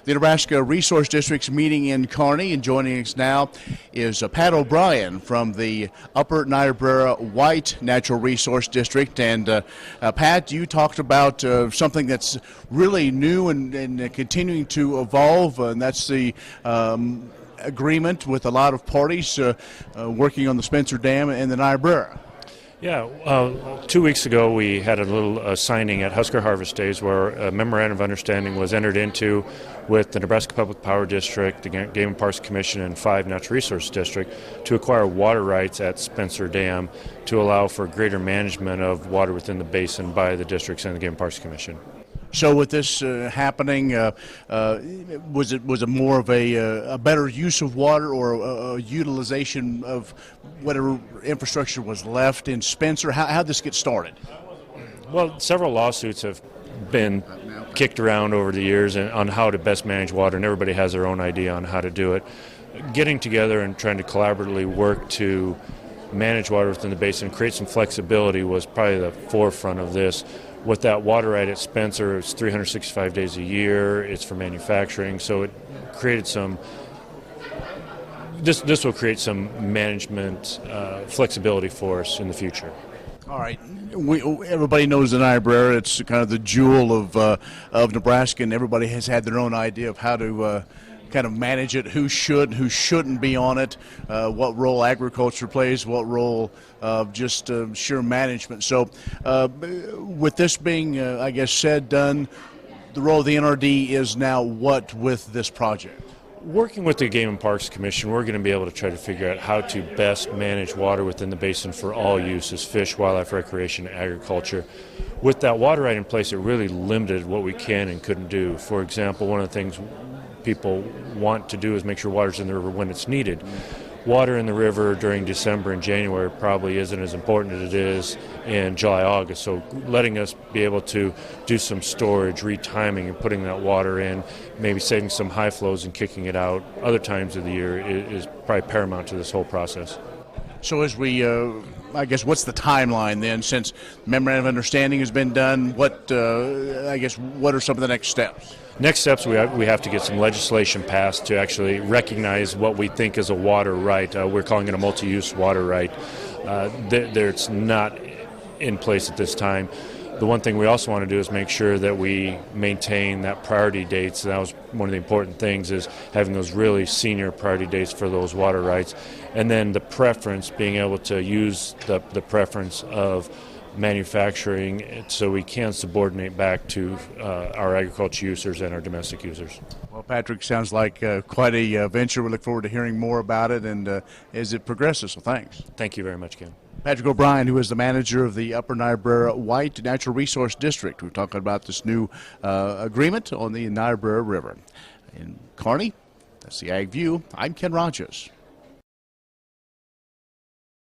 the Nebraska Resource District's meeting in Kearney, and joining us now is Pat O'Brien from the Upper Niobrara White Natural Resource District. And Pat, you talked about something that's really new and continuing to evolve, and that's the agreement with a lot of parties working on the Spencer Dam and the Niobrara. Yeah, 2 weeks ago we had a little signing at Husker Harvest Days where a memorandum of understanding was entered into with the Nebraska Public Power District, the Game and Parks Commission, and 5 Natural Resource District to acquire water rights at Spencer Dam to allow for greater management of water within the basin by the districts and the Game and Parks Commission. So with this happening, was it more of a better use of water, or a utilization of whatever infrastructure was left in Spencer? How did this get started? Well, several lawsuits have been kicked around over the years on how to best manage water, and everybody has their own idea on how to do it. Getting together and trying to collaboratively work to manage water within the basin and create some flexibility was probably the forefront of this. With that water right at Spencer, it's 365 days a year, it's for manufacturing, so it created some, this will create some management flexibility for us in the future. All right. Everybody knows the Niobrara. It's kind of the jewel of Nebraska, and everybody has had their own idea of how to kind of manage it, who should, who shouldn't be on it, what role agriculture plays, what role of just sheer management. So with this being, I guess, said, done, the role of the NRD is now what with this project? Working with the Game and Parks Commission, we're going to be able to try to figure out how to best manage water within the basin for all uses: fish, wildlife, recreation, agriculture. With that water right in place, it really limited what we can and couldn't do. For example, one of the things people want to do is make sure water's in the river when it's needed. Water in the river during December and January probably isn't as important as it is in July, August. So letting us be able to do some storage, retiming, and putting that water in, maybe saving some high flows and kicking it out other times of the year is probably paramount to this whole process. So as we, I guess, what's the timeline then, since memorandum of understanding has been done? What, I guess, what are some of the next steps? Next steps, we have to get some legislation passed to actually recognize what we think is a water right. We're calling it a multi-use water right. It's not in place at this time. The one thing we also want to do is make sure that we maintain that priority dates. That was one of the important things, is having those really senior priority dates for those water rights. And then the preference, being able to use the preference of manufacturing so we can subordinate back to our agriculture users and our domestic users. Well, Patrick, sounds like quite a venture. We look forward to hearing more about it and as it progresses. So thanks. Thank you very much, Ken. Patrick O'Brien, who is the manager of the Upper Niobrara White Natural Resource District. We're talking about this new agreement on the Niobrara River. In Kearney, that's the Ag View. I'm Ken Rogers.